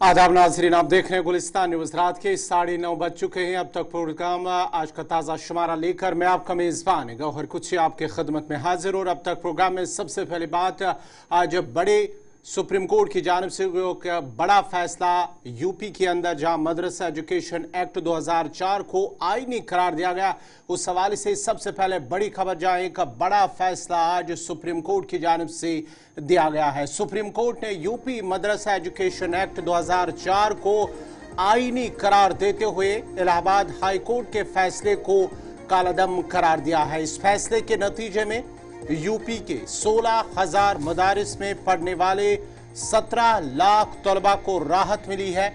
आदाब नाजरीन, आप देख रहे हैं गुलिस्तान न्यूज। रात के 9:30 बज चुके हैं। अब तक प्रोग्राम आज का ताज़ा शुमारा लेकर मैं आपका मेज़बान गौहर कुछ आपके खिदमत में हाजिर। और अब तक प्रोग्राम में सबसे पहली बात, आज बड़े सुप्रीम कोर्ट की जानिब से बड़ा फैसला यूपी के अंदर जहां मदरसा एजुकेशन एक्ट 2004 को आईनी करार दिया गया, उस हवाले से सबसे पहले बड़ी खबर जहां एक बड़ा फैसला आज सुप्रीम कोर्ट की जानिब से दिया गया है। सुप्रीम कोर्ट ने यूपी मदरसा एजुकेशन एक्ट 2004 को आईनी करार देते हुए इलाहाबाद हाई कोर्ट के फैसले को कालादम करार दिया है। इस फैसले के नतीजे में यूपी के 16,000 मदारिस में पढ़ने वाले 17 लाख तलबा को राहत मिली है।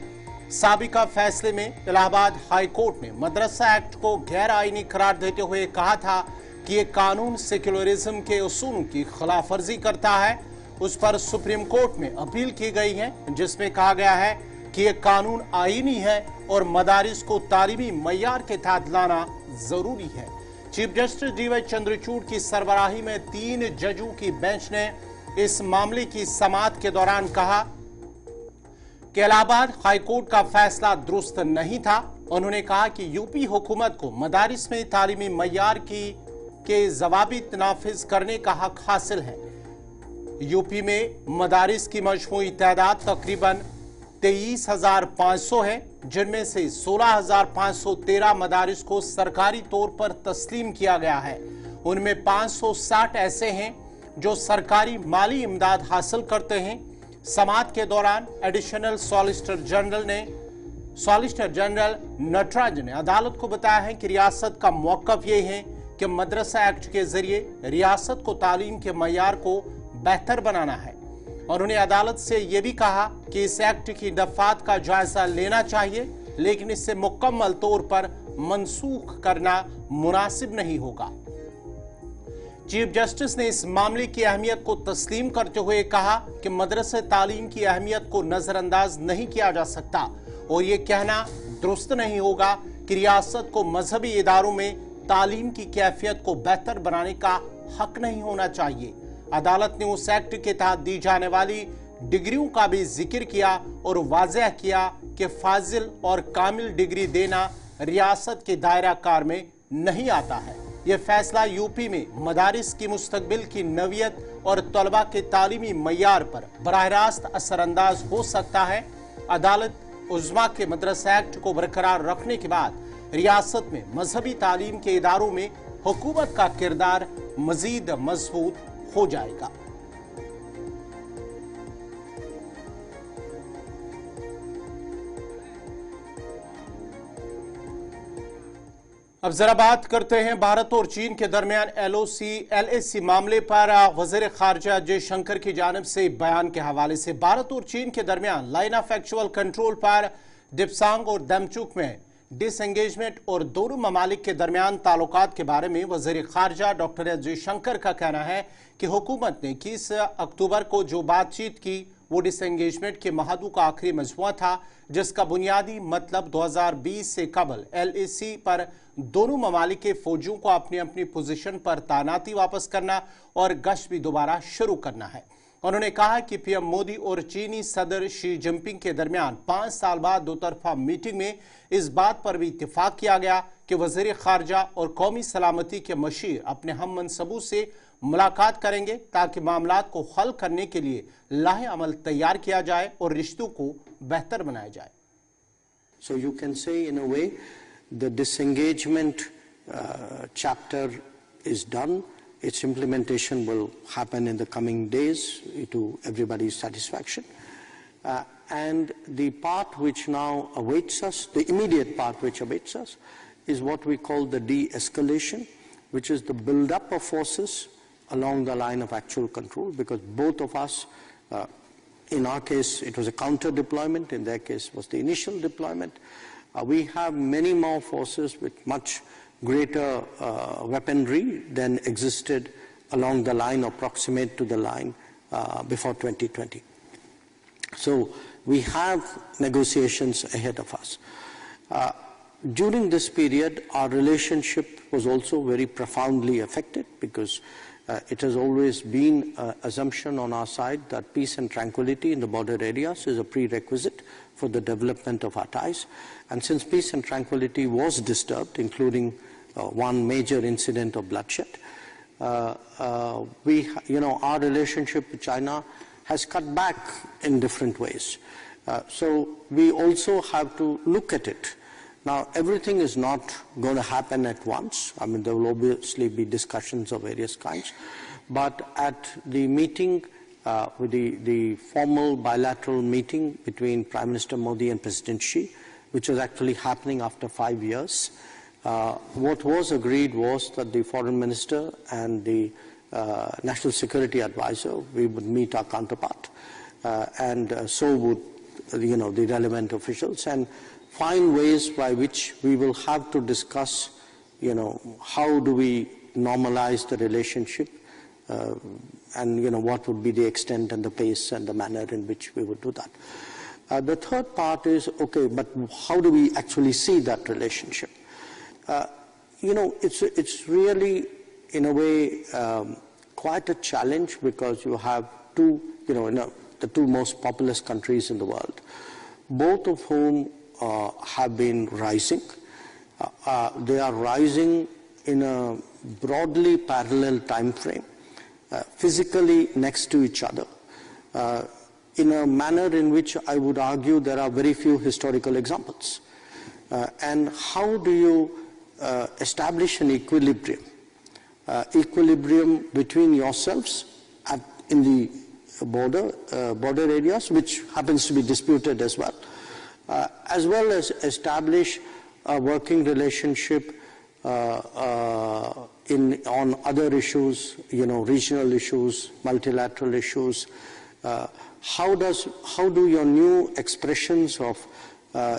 साबिका फैसले में इलाहाबाद हाई कोर्ट ने मदरसा एक्ट को गैर आईनी करार देते हुए कहा था कि यह कानून सेक्युलरिज्म के उसूलों की खिलाफवर्जी करता है। उस पर सुप्रीम कोर्ट में अपील की गई है, जिसमें कहा गया है कि यह कानून आईनी है और मदारिस को तालीमी मय्यार के तहत लाना जरूरी है। Chief justice D.Y.. चंद्रचूड़ की सरबराही में 3 जजों की बेंच ने इस मामले की समाअत के दौरान कहा कि इलाहाबाद हाईकोर्ट का फैसला दुरुस्त नहीं था। उन्होंने कहा कि यूपी हुकूमत को मदारिस में तालीमी मय्यार के ज़वाबित नाफिज करने का हक हासिल है। यूपी में मदारिस की मजमूई तादाद तकरीबन 23,500 है, जिनमें से 16,513 मदारिस को सरकारी तौर पर तस्लीम किया गया है। उनमें 560 ऐसे हैं जो सरकारी माली इमदाद हासिल करते हैं। समाअत के दौरान एडिशनल सॉलिसिटर जनरल नटराज ने अदालत को बताया है कि रियासत का मौक़िफ़ ये है कि मदरसा एक्ट के जरिए रियासत को तालीम के मय्यार को बेहतर बनाना है। और उन्हें अदालत से यह भी कहा कि इस एक्ट की दफात का जायजा लेना चाहिए, लेकिन इससे मुकम्मल तौर पर मनसूख करना मुनासिब नहीं होगा। चीफ जस्टिस ने इस मामले की अहमियत को तस्लीम करते हुए कहा कि मदरसे तालीम की अहमियत को नजरअंदाज नहीं किया जा सकता और यह कहना दुरुस्त नहीं होगा कि रियासत को मजहबी इदारों में तालीम की कैफियत को बेहतर बनाने का हक नहीं होना चाहिए। अदालत ने उस एक्ट के तहत दी जाने वाली डिग्रियों का भी जिक्र किया और वाज़ेह किया कि फाजिल और कामिल डिग्री देना रियासत के दायरा कार में नहीं आता है। यह फैसला यूपी में मदारिस की मुस्तकबिल की नवियत और तलबा के तालीमी मय्यार पर बराह रास्त असरअंदाज हो सकता है। अदालत उज़्मा के मदरसा एक्ट को बरकरार रखने के बाद रियासत में मजहबी तालीम के इदारों में हुकूमत का किरदार मजीद मजबूत हो जाएगा। अब जरा बात करते हैं भारत और चीन के दरमियान LAC मामले पर वज़ीर ख़ारिजा जयशंकर की जानिब से बयान के हवाले से। भारत और चीन के दरमियान लाइन ऑफ एक्चुअल कंट्रोल पर डिप्सांग और दमचुक में डिसएंगेजमेंट और दोनों ममालिक के दरमियान ताल्लुकात के बारे में वज़ीर ख़ारिजा डॉक्टर एस जयशंकर का कहना है कि हुकूमत ने 21 अक्टूबर को जो बातचीत की वो डिसएंगेजमेंट के महदू का आखिरी मजमुआ था, जिसका बुनियादी मतलब 2020 से कबल LAC पर दोनों ममालिक के फौजियों को अपनी अपनी पोजीशन पर तैनाती वापस करना और गश्त भी दोबारा शुरू करना है। उन्होंने कहा कि पीएम मोदी और चीनी सदर शी जिनपिंग के दरमियान 5 साल बाद दोतरफा मीटिंग में इस बात पर भी इत्तेफाक किया गया कि वज़ीर ख़ारिजा और कौमी सलामती के मशीर अपने हम मनसबों से मुलाकात करेंगे ताकि मामलात को हल करने के लिए लाहे अमल तैयार किया जाए और रिश्तों को बेहतर बनाया जाए। So you can say in a way the disengagement chapter is done. Its implementation will happen in the coming days to everybody's satisfaction. And the part which now awaits us, the immediate part which awaits us, is what we call the de-escalation, which is the build-up of forces along the line of actual control, because both of us, in our case it was a counter-deployment, in their case was the initial deployment. We have many more forces with much greater weaponry than existed along the line or proximate to the line before 2020. So we have negotiations ahead of us. During this period, our relationship was also very profoundly affected because It has always been an assumption on our side that peace and tranquility in the border areas is a prerequisite for the development of our ties. And since peace and tranquility was disturbed, including one major incident of bloodshed, our relationship with China has cut back in different ways. So we also have to look at it. Now, everything is not going to happen at once. I mean, there will obviously be discussions of various kinds. But at the meeting, with the formal bilateral meeting between Prime Minister Modi and President Xi, which was actually happening after 5 years, what was agreed was that the Foreign Minister and the National Security Advisor, we would meet our counterpart, and so would the relevant officials, and find ways by which we will have to discuss, how do we normalize the relationship, and what would be the extent and the pace and the manner in which we would do that. The third part is, okay, but how do we actually see that relationship? It's really, in a way, quite a challenge, because you have the two most populous countries in the world, both of whom have been rising. They are rising in a broadly parallel time frame, physically next to each other, in a manner in which I would argue there are very few historical examples. And how do you establish an equilibrium between yourselves in the border areas, which happens to be disputed as well as establish a working relationship on other issues, regional issues, multilateral issues. How do your new expressions of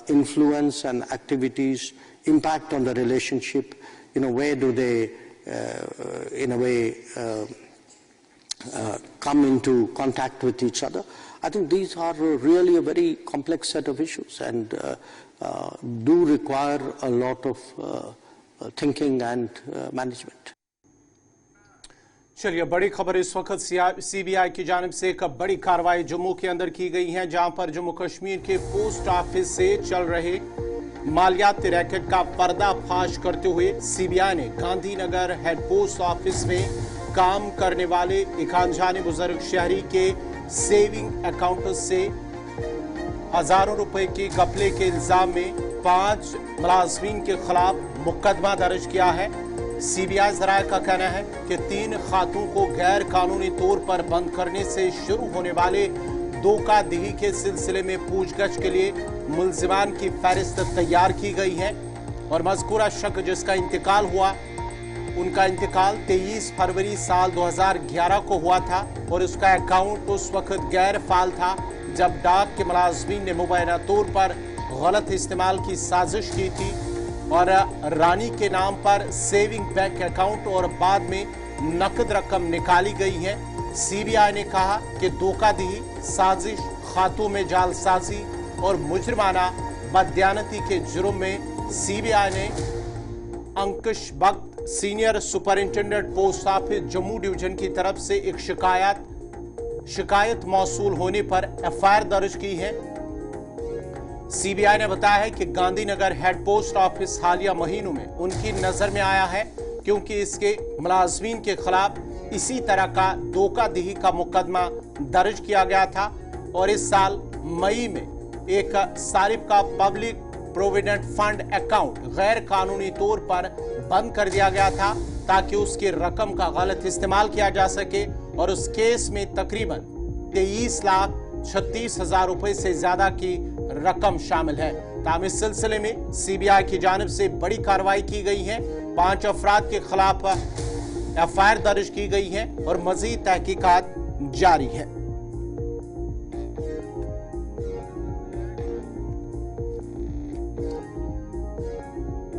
influence and activities impact on the relationship? Where do they, in a way, come into contact with each other? I think these are really a very complex set of issues, and do require a lot of thinking and management. चलिए, बड़ी खबर इस वक्त CBI की जानिब से एक बड़ी कार्रवाई जम्मू के अंदर की गई है, जहां पर जम्मू कश्मीर के पोस्ट ऑफिस से चल रहे मालियाती रैकेट का पर्दाफाश करते हुए सीबीआई ने गांधीनगर हेड पोस्ट ऑफिस में काम करने वाले एक अनजाने बुजुर्ग शहरी के सेविंग अकाउंट से हजारों रुपए के घपले के इल्जाम में 5 मुलाजमीन के खिलाफ मुकदमा दर्ज किया है। सीबीआई जराये का कहना है कि 3 खातों को गैर कानूनी तौर पर बंद करने से शुरू होने वाले धोखाधड़ी के सिलसिले में पूछताछ के लिए मुल्जिमान की फहरिस्त तैयार की गई है और मज़कूरा शख्स जिसका इंतकाल हुआ, उनका इंतकाल 23 फरवरी साल 2011 को हुआ था और उसका अकाउंट उस वक्त गैर फाल था जब डाक के मुलाजमीन ने मुबैना तौर पर गलत इस्तेमाल की साजिश की थी और रानी के नाम पर सेविंग बैंक अकाउंट और बाद में नकद रकम निकाली गई है। सीबीआई ने कहा कि धोखाधड़ी, साजिश, खातों में जालसाजी और मुजरिमाना बदयानती के जुर्म में सीबीआई ने Ankush Bhagat, senior superintendent post office Jammu division की तरफ से एक शिकायत मौसूल होने पर एफआईआर दर्ज की है। सीबीआई ने बताया है कि गांधीनगर हेड पोस्ट ऑफिस हालिया महीनों में उनकी नजर में आया है क्योंकि इसके मुलाजमीन के खिलाफ इसी तरह का धोखाधड़ी का मुकदमा दर्ज किया गया था और इस साल मई में एक सारिफ का पब्लिक प्रोविडेंट फंड अकाउंट गैर कानूनी तौर पर बंद कर दिया गया था ताकि उसकी रकम का गलत इस्तेमाल किया जा सके और उस केस में तकरीबन 23,36,000 रुपए से ज्यादा की रकम शामिल है। ताहम इस सिलसिले में सीबीआई की जानिब से बड़ी कार्रवाई की गई है। 5 अफराद के खिलाफ एफआईआर दर्ज की गई है और मजीद तहकीकात जारी है।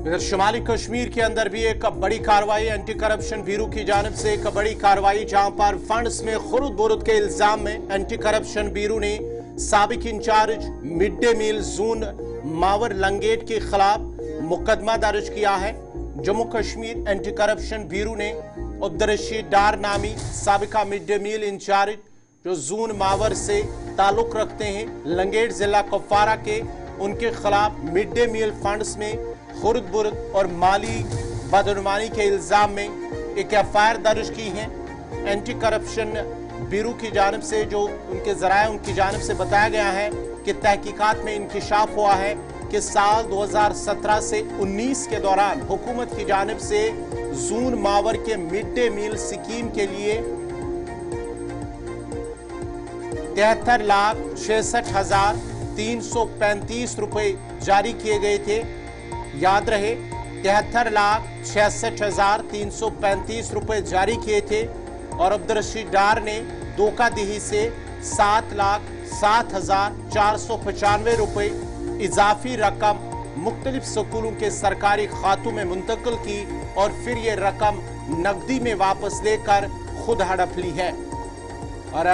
इधर शुमाली कश्मीर के अंदर भी एक बड़ी कार्रवाई, एंटी करप्शन ब्यूरो की जानिब से एक बड़ी कार्रवाई, जहां पर फंड्स में खुरुद बुरुद के इल्जाम में एंटी करप्शन ब्यूरो ने साबिक incharge mid day meal zone Mawar Langate के खिलाफ मुकदमा दर्ज किया है। Jammu Kashmir anti corruption bureau ने अब्दुर्रशीद डार नामी साबिका मिड डे मील इंचार्ज जो जून मावर से ताल्लुक रखते हैं लंगेट जिला कुपवारा के, उनके खिलाफ मिड डे मील फंड्स में खुर्द बुर्द और माली बदनुमानी के इल्जाम में एक एफआईआर दर्ज की है। एंटी करप्शन ब्यूरो की जानिब से जो उनके जराए उनकी जानिब से बताया गया है कि तहकीकात में इंकिशाफ हुआ है कि साल 2017 से 19 के दौरान हुकूमत की जानिब से जून मावर के मिड डे मील स्कीम के लिए 73,66,335 रुपए जारी किए गए थे। याद रहे 73,66,335 रुपए जारी किए थे और अब्दुर्रशीद डार ने धोखाधड़ी से 7,07,495 रुपए इजाफी रकम मुख्तलिफ स्कूलों के सरकारी खातों में मुंतकिल की और फिर ये रकम नकदी में वापस लेकर खुद हड़प ली है। और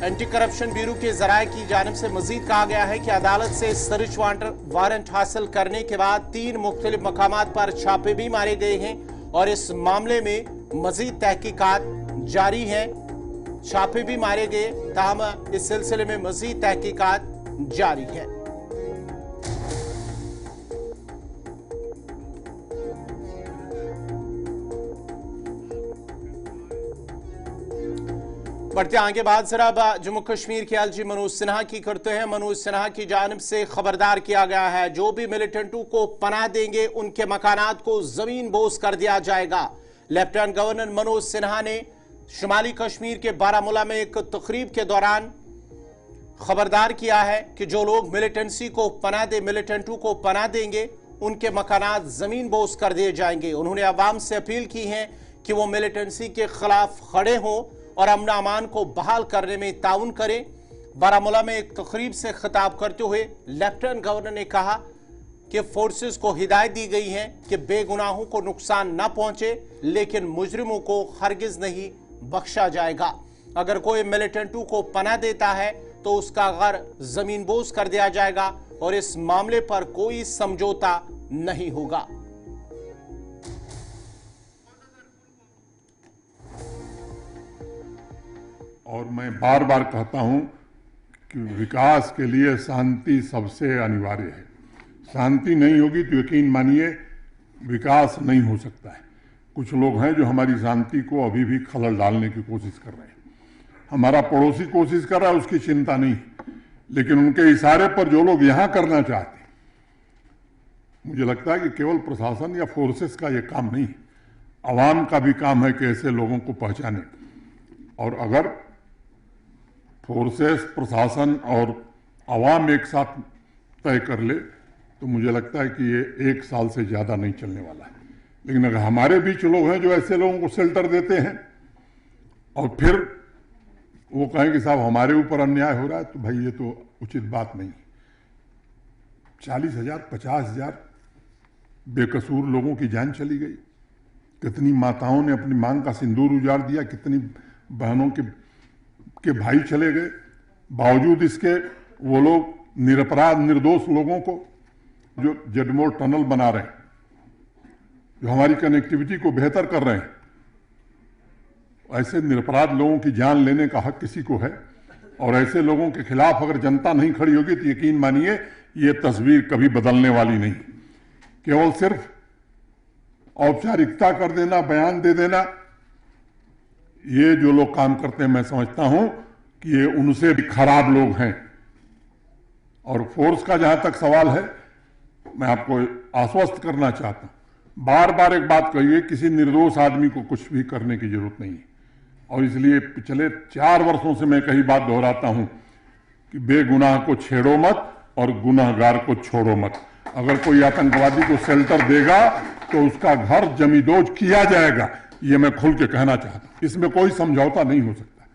एंटी करप्शन ब्यूरो के जराये की जानिब से मजीद कहा गया है कि अदालत से सर्च वारंट हासिल करने के बाद 3 मुख्तलिफ मकामात पर छापे भी मारे गए हैं और इस मामले में मजीद तहकीकात जारी है। छापे भी मारे गए, ताहम इस सिलसिले में मजीद तहकीकात जारी है। बढ़ते आगे बाद जरा जम्मू कश्मीर के एलजी मनोज सिन्हा की करते हैं। मनोज सिन्हा की जानिब से खबरदार किया गया है जो भी मिलिटेंटों को पनाह देंगे उनके मकानात को जमीन बोस कर दिया जाएगा। लेफ्टिनेंट गवर्नर मनोज सिन्हा ने शुमाली कश्मीर के बारामूला में एक तकरीब के दौरान खबरदार किया है कि जो लोग मिलिटेंसी को मिलिटेंटों को पनाह देंगे उनके मकानात जमीन बोस कर दिए जाएंगे। उन्होंने अवाम से अपील की है कि वो मिलिटेंसी के खिलाफ खड़े हों और अमन अमान को बहाल करने में ताउन करें। बारामूला में एक तकरीब से खिताब करते हुए लेफ्टिनेंट गवर्नर ने कहा कि फोर्सेस को हिदायत दी गई है कि बेगुनाहों को नुकसान न पहुंचे, लेकिन मुजरिमों को हरगिज नहीं बख्शा जाएगा। अगर कोई मिलिटेंटों को पनाह देता है तो उसका घर जमीन बोस कर दिया जाएगा और इस मामले पर कोई समझौता नहीं होगा। और मैं बार बार कहता हूं कि विकास के लिए शांति सबसे अनिवार्य है। शांति नहीं होगी तो यकीन मानिए विकास नहीं हो सकता है। कुछ लोग हैं जो हमारी शांति को अभी भी खलल डालने की कोशिश कर रहे हैं। हमारा पड़ोसी कोशिश कर रहा है, उसकी चिंता नहीं, लेकिन उनके इशारे पर जो लोग यहां करना चाहते हैं, मुझे लगता है कि केवल प्रशासन या फोर्सेस का ये काम नहीं, आवाम का भी काम है कि ऐसे लोगों को पहचाने। और अगर फोर्सेस, प्रशासन और आवाम एक साथ तय कर ले तो मुझे लगता है कि ये 1 साल से ज़्यादा नहीं चलने वाला है। लेकिन अगर हमारे बीच लोग हैं जो ऐसे लोगों को शेल्टर देते हैं और फिर वो कहें कि साहब हमारे ऊपर अन्याय हो रहा है, तो भाई ये तो उचित बात नहीं। 40,000, 50,000 बेकसूर लोगों की जान चली गई। कितनी माताओं ने अपनी मांग का सिंदूर उजाड़ दिया, कितनी बहनों के भाई चले गए। बावजूद इसके वो लोग निरपराध निर्दोष लोगों को जो जडमोर टनल बना रहे हैं, जो हमारी कनेक्टिविटी को बेहतर कर रहे हैं, ऐसे निरपराध लोगों की जान लेने का हक किसी को है। और ऐसे लोगों के खिलाफ अगर जनता नहीं खड़ी होगी तो यकीन मानिए ये तस्वीर कभी बदलने वाली नहीं। केवल सिर्फ औपचारिकता कर देना, बयान दे देना, ये जो लोग काम करते हैं मैं समझता हूं कि ये उनसे भी खराब लोग हैं। और फोर्स का जहां तक सवाल है, मैं आपको आश्वस्त करना चाहता हूं, बार बार एक बात कहिए, किसी निर्दोष आदमी को कुछ भी करने की जरूरत नहीं है। और इसलिए पिछले 4 वर्षों से मैं कई बात दोहराता हूं कि बेगुनाह को छेड़ो मत और गुनाहगार को छोड़ो मत। अगर कोई आतंकवादी को शेल्टर देगा तो उसका घर जमींदोज किया जाएगा, ये मैं खुल के कहना चाहता हूं। इसमें कोई समझौता नहीं हो सकता।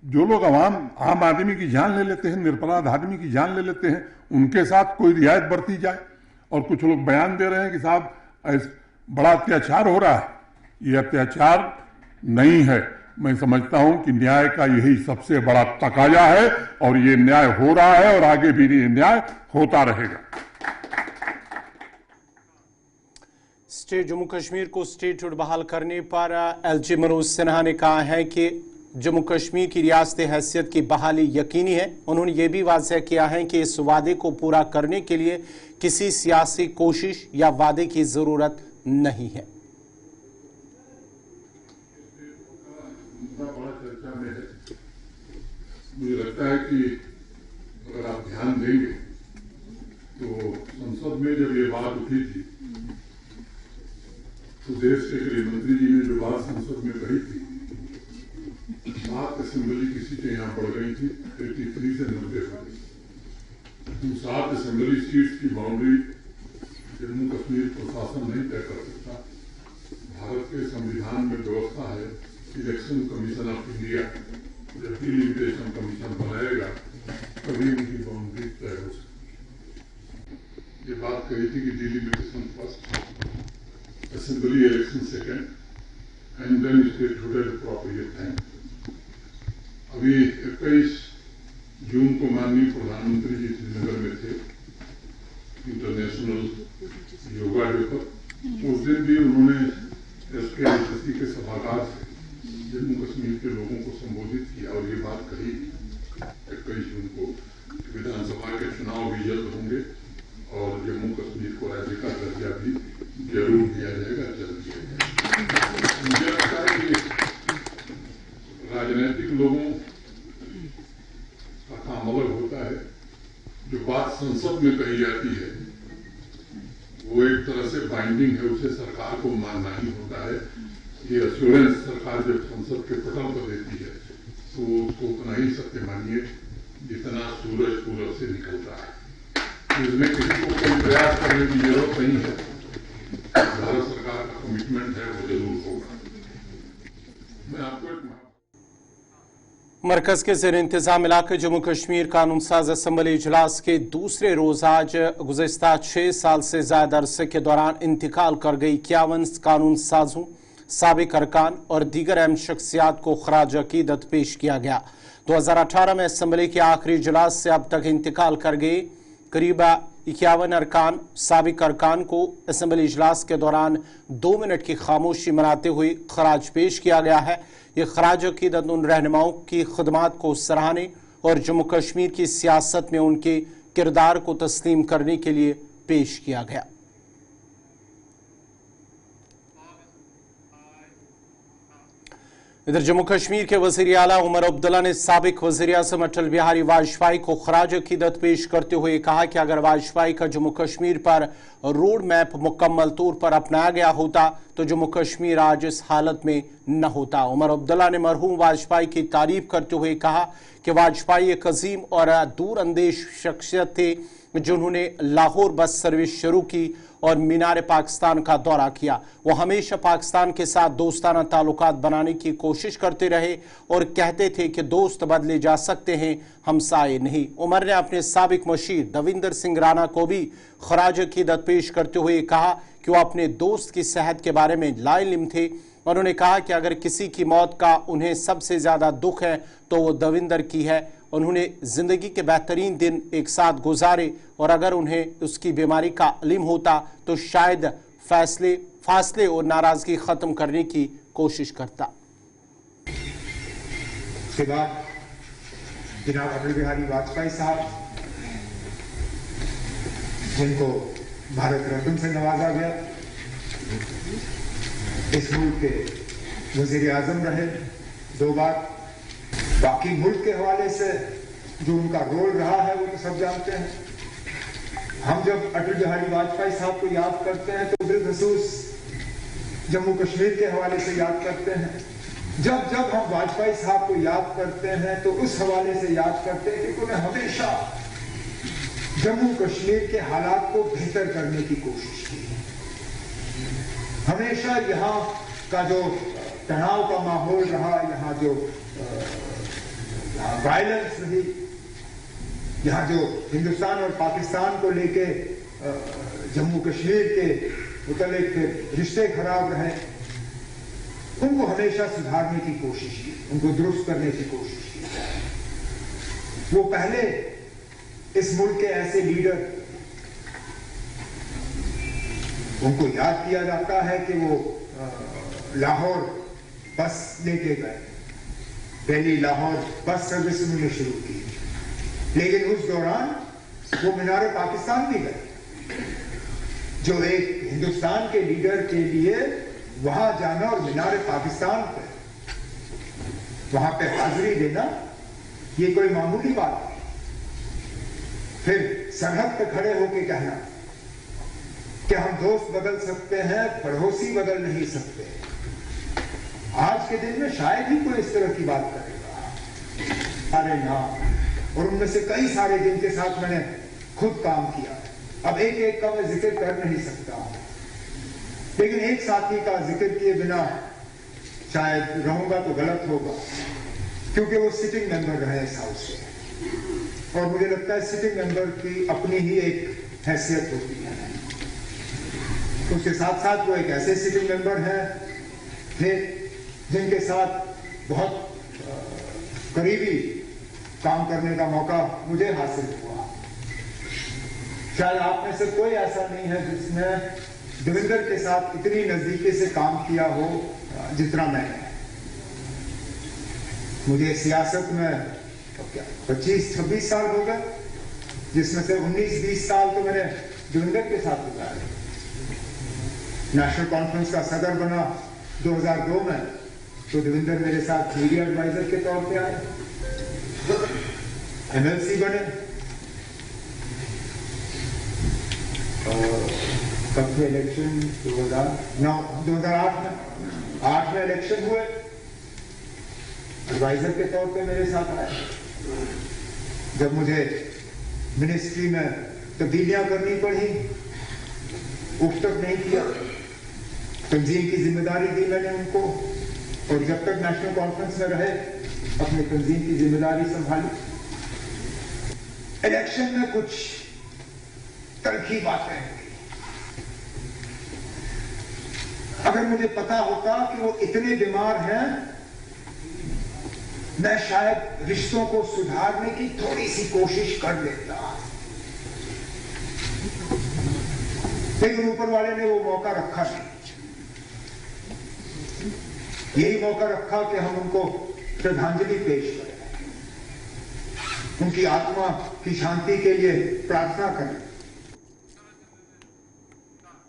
जो लोग आम आदमी की जान ले लेते हैं, निरपराध आदमी की जान ले लेते हैं, उनके साथ कोई रियायत बरती जाए। और कुछ लोग बयान दे रहे हैं कि साहब बड़ा अत्याचार हो रहा है, ये अत्याचार नहीं है। मैं समझता हूं कि न्याय का यही सबसे बड़ा तकाजा है और ये न्याय हो रहा है और आगे भी ये न्याय होता रहेगा। स्टेट जम्मू कश्मीर को स्टेटहुड बहाल करने पर एलजी मनोज सिन्हा ने कहा है कि जम्मू कश्मीर की रियासती हैसियत की बहाली यकीनी है। उन्होंने ये भी वाज़ेह किया है कि इस वादे को पूरा करने के लिए किसी सियासी कोशिश या वादे की ज़रूरत नहीं है। बड़ा चर्चा में है। मुझे लगता है कि अगर आप ध्यान देंगे तो संसद में जब ये बात उठी थी तो देश के गृह मंत्री जी ने जो बात संसद में कही थी, 7 असेंबली की सीटें यहाँ बढ़ गई थी 83 से 90 पर। उन 7 असेंबली सीट्स की बाउंड्री जम्मू कश्मीर प्रशासन नहीं तय कर सकता। भारत के संविधान में व्यवस्था है, इलेक्शन कमीशन ऑफ इंडिया जब डिलिमिटेशन कमीशन बनाएगा तभी उनकी बाउंड्री तय हो सकती। ये बात कही थी कि delimitation first, assembly election second and then statehood at appropriate time. अभी 21 जून को माननीय प्रधानमंत्री जी श्रीनगर में थे इंटरनेशनल योगा डे पर। उस दिन भी उन्होंने एसके के सभागार से जम्मू कश्मीर के लोगों को संबोधित किया और ये बात कही 21 जून को विधानसभा के चुनाव भी जल्द होंगे और जम्मू कश्मीर को राज्य का दर्जा भी जरूर दिया जाएगा, जल्द दिया जाएगा। मुझे लगता है कि राजनीतिक लोगों का काम अलग होता है। जो बात संसद में कही जाती है वो एक तरह से बाइंडिंग है, उसे सरकार को मानना ही होता है। ये एश्योरेंस सरकार जब संसद के पटल पर देती है तो उसको उतना ही सत्य मानिए जितना सूरज पूरब से निकलता है। इसमें किसी को कोई प्रयास करने की जरूरत नहीं है। भारत सरकार का कमिटमेंट है, वो जरूर होगा। मैं आपको एक मरकज के ज़ेर इंतजाम इलाके जम्मू कश्मीर कानून साज असम्बली इजलास के दूसरे रोज आज गुज़िस्ता 6 साल से ज्यादा अरसे के दौरान इंतकाल कर गई 51 कानून साजों, साबिक अरकान और दीगर अहम शख्सियात को खराज अकीदत पेश किया गया। 2018 में असम्बली के आखिरी इजलास से अब तक इंतकाल कर गए करीब 51 अरकान, साबिक अरकान को असम्बली इजलास के दौरान 2 मिनट की खामोशी मनाते हुए खराज पेश किया गया है। ये खराज अकीदत उन रहनुमाओं की खदमात को सराहने और जम्मू कश्मीर की सियासत में उनके किरदार को तस्लीम करने के लिए पेश किया गया। इधर जम्मू कश्मीर के वज़ीर आला उमर अब्दुल्ला ने साबिक वज़ीर आज़म अटल बिहारी वाजपेयी को खराज अकीदत पेश करते हुए कहा कि अगर वाजपेयी का जम्मू कश्मीर पर रोड मैप मुकम्मल तौर पर अपनाया गया होता तो जम्मू कश्मीर आज इस हालत में न होता। उमर अब्दुल्ला ने मरहूम वाजपेयी की तारीफ करते हुए कहा कि वाजपेयी एक अजीम और दूरअंदेश शख्सियत थे जिन्होंने लाहौर बस सर्विस शुरू की और मीनार पाकिस्तान का दौरा किया। वो हमेशा पाकिस्तान के साथ दोस्ताना ताल्लुकात बनाने की कोशिश करते रहे और कहते थे कि दोस्त बदले जा सकते हैं, हमसाये नहीं। उमर ने अपने साबिक मशीर दविंदर सिंह राणा को भी खराज अकीदत पेश करते हुए कहा कि वो अपने दोस्त की सेहत के बारे में लाइल्म थे। उन्होंने कहा कि अगर किसी की मौत का उन्हें सबसे ज्यादा दुख है तो वो दविंदर की है। उन्होंने जिंदगी के बेहतरीन दिन एक साथ गुजारे और अगर उन्हें उसकी बीमारी का इल्म होता तो शायद फासले और नाराजगी खत्म करने की कोशिश करता। उसके बाद जनाब अटल बिहारी वाजपेयी साहब, जिनको भारत रत्न से नवाजा गया, इस मुल्क के वजीर आजम रहे 2 बार। बाकी मुल्क के हवाले से जो उनका रोल रहा है वो तो सब जानते हैं। हम जब अटल बिहारी वाजपेयी साहब को याद करते हैं तो बिलखसूस जम्मू कश्मीर के हवाले से याद करते हैं। जब जब हम वाजपेयी साहब को याद करते हैं तो उस हवाले से याद करते हैं कि उन्होंने हमेशा जम्मू कश्मीर के हालात को बेहतर करने की कोशिश की। हमेशा यहाँ का जो तनाव का माहौल रहा, यहाँ जो वायलेंस रही, यहाँ जो हिंदुस्तान और पाकिस्तान को लेके जम्मू कश्मीर के मुतालिक रिश्ते खराब रहे, उनको हमेशा सुधारने की कोशिश की, उनको दुरुस्त करने की कोशिश की। वो पहले इस मुल्क के ऐसे लीडर उनको याद किया जाता है कि वो लाहौर बस लेके गए, पहली लाहौर बस सर्विस उन्होंने शुरू की, लेकिन उस दौरान वो मीनार पाकिस्तान भी गए, जो एक हिंदुस्तान के लीडर के लिए वहां जाना और मीनार पाकिस्तान पे वहां पे हाजिरी देना ये कोई मामूली बात नहीं। फिर सरहद पे खड़े होकर कहना कि हम दोस्त बदल सकते हैं, पड़ोसी बदल नहीं सकते। आज के दिन में शायद ही कोई इस तरह की बात करेगा। अरे ना, और उनमें से कई सारे जिनके साथ मैंने खुद काम किया, अब एक एक का मैं जिक्र कर नहीं सकता, लेकिन एक साथी का जिक्र किए बिना शायद रहूंगा तो गलत होगा, क्योंकि वो सिटिंग मेंबर रहे इस हाउस से, और मुझे लगता है सिटिंग मेंबर की अपनी ही एक हैसियत होती है। उसके साथ साथ वो एक ऐसे सिटिंग मेंबर हैं थे जिनके साथ बहुत करीबी काम करने का मौका मुझे हासिल हुआ। शायद आप में से कोई ऐसा नहीं है जिसने देवेंद्र के साथ इतनी नजदीकी से काम किया हो जितना मैंने। मुझे सियासत में तो क्या 25-26 साल हो गए, जिसमें से 19-20 साल तो मैंने देवेंद्र के साथ गुजारे। नेशनल कॉन्फ्रेंस का सदर बना 2002 में, तो देवेंद्र मेरे साथ मीडिया एडवाइजर के तौर पे आए। एमएलसी बने, कब थे इलेक्शन? 2008 में इलेक्शन हुए, एडवाइजर के तौर पे मेरे साथ आए। जब मुझे मिनिस्ट्री में तब्दीलियां करनी पड़ी, उफ तक नहीं किया, तंजीम की जिम्मेदारी दी मैंने उनको, और जब तक नेशनल कॉन्फ्रेंस में रहे अपनी तंजीम की जिम्मेदारी संभाली। इलेक्शन में कुछ तलखी बातें हुई। अगर मुझे पता होता कि वो इतने बीमार हैं, मैं शायद रिश्तों को सुधारने की थोड़ी सी कोशिश कर लेता, लेकिन ऊपर वाले ने वो मौका रखा नहीं। यही मौका रखा कि हम उनको श्रद्धांजलि पेश करें, उनकी आत्मा की शांति के लिए प्रार्थना करें।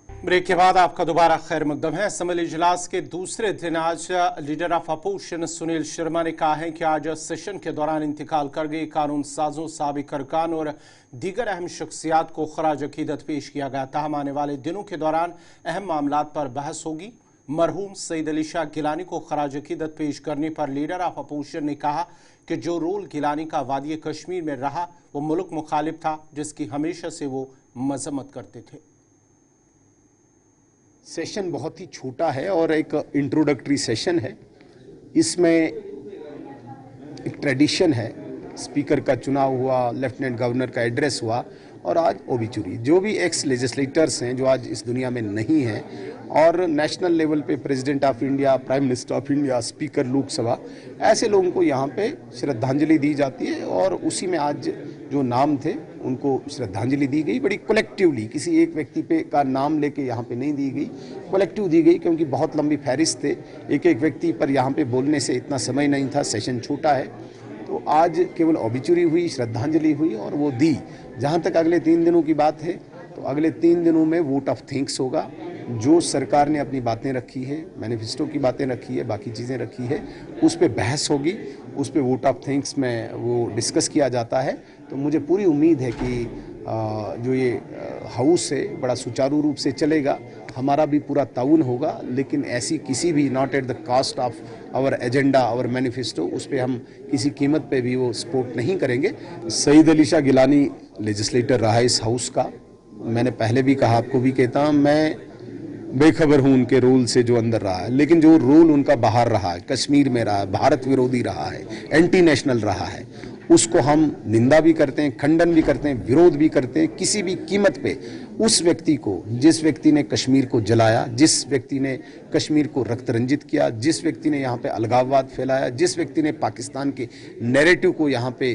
ब्रेक के बाद आपका दोबारा खैर मकदम है। असम्बली इजलास के दूसरे दिन आज leader of opposition Sunil Sharma ने कहा है कि आज सेशन के दौरान इंतकाल कर गए कानून साजों, साबिक अरकान और दीगर अहम शख्सियात को खराज अकीदत पेश किया गया। ताहम आने वाले दिनों के दौरान अहम मामलात पर बहस होगी। मरहूम सईद अली शाह गिलानी को खराज अकीदत पेश करने पर लीडर ऑफ अपोजिशन ने कहा कि जो रोल गिलानी का वादी कश्मीर में रहा वो मुल्क मुखालिफ था, जिसकी हमेशा से वो मजम्मत करते थे। सेशन बहुत ही छोटा है और एक इंट्रोडक्टरी सेशन है। इसमें एक ट्रेडिशन है, स्पीकर का चुनाव हुआ, लेफ्टिनेंट गवर्नर का एड्रेस हुआ और आज ओबिचुरी। जो भी एक्स लेजिस्लेटर्स हैं जो आज इस दुनिया में नहीं हैं, और नेशनल लेवल पे president of India, prime minister of India, speaker Lok Sabha, ऐसे लोगों को यहाँ पे श्रद्धांजलि दी जाती है। और उसी में आज जो नाम थे उनको श्रद्धांजलि दी गई, बड़ी कलेक्टिवली, किसी एक व्यक्ति पे का नाम लेके यहाँ पे नहीं दी गई, कलेक्टिव दी गई, क्योंकि बहुत लंबी फहरिस्त थे, एक एक व्यक्ति पर यहाँ पे बोलने से इतना समय नहीं था, सेशन छोटा है। तो आज केवल ओबिचुरी हुई, श्रद्धांजलि हुई और वो दी। जहाँ तक अगले 3 दिनों की बात है, तो अगले 3 दिनों में वोट ऑफ थैंक्स होगा। जो सरकार ने अपनी बातें रखी है, मैनिफेस्टो की बातें रखी है, बाकी चीज़ें रखी है, उस पर बहस होगी, उस पर वोट ऑफ थैंक्स में वो डिस्कस किया जाता है। तो मुझे पूरी उम्मीद है कि जो ये हाउस है बड़ा सुचारू रूप से चलेगा, हमारा भी पूरा ताउन होगा, लेकिन ऐसी किसी भी, not at the cost of our agenda, our manifesto, उस पर हम किसी कीमत पे भी वो सपोर्ट नहीं करेंगे। सईद अली शाह गिलानी लेजिस्लेटर रहा इस हाउस का, मैंने पहले भी कहा, आपको भी कहता हूँ, मैं बेखबर हूँ उनके रोल से जो अंदर रहा है, लेकिन जो रोल उनका बाहर रहा है, कश्मीर में रहा है, भारत विरोधी रहा है, एंटी नेशनल रहा है, उसको हम निंदा भी करते हैं, खंडन भी करते हैं, विरोध भी करते हैं। किसी भी कीमत पे उस व्यक्ति को, जिस व्यक्ति ने कश्मीर को जलाया, जिस व्यक्ति ने कश्मीर को रक्त रंजित किया, जिस व्यक्ति ने यहाँ पे अलगाववाद फैलाया, जिस व्यक्ति ने पाकिस्तान के नैरेटिव को यहाँ पे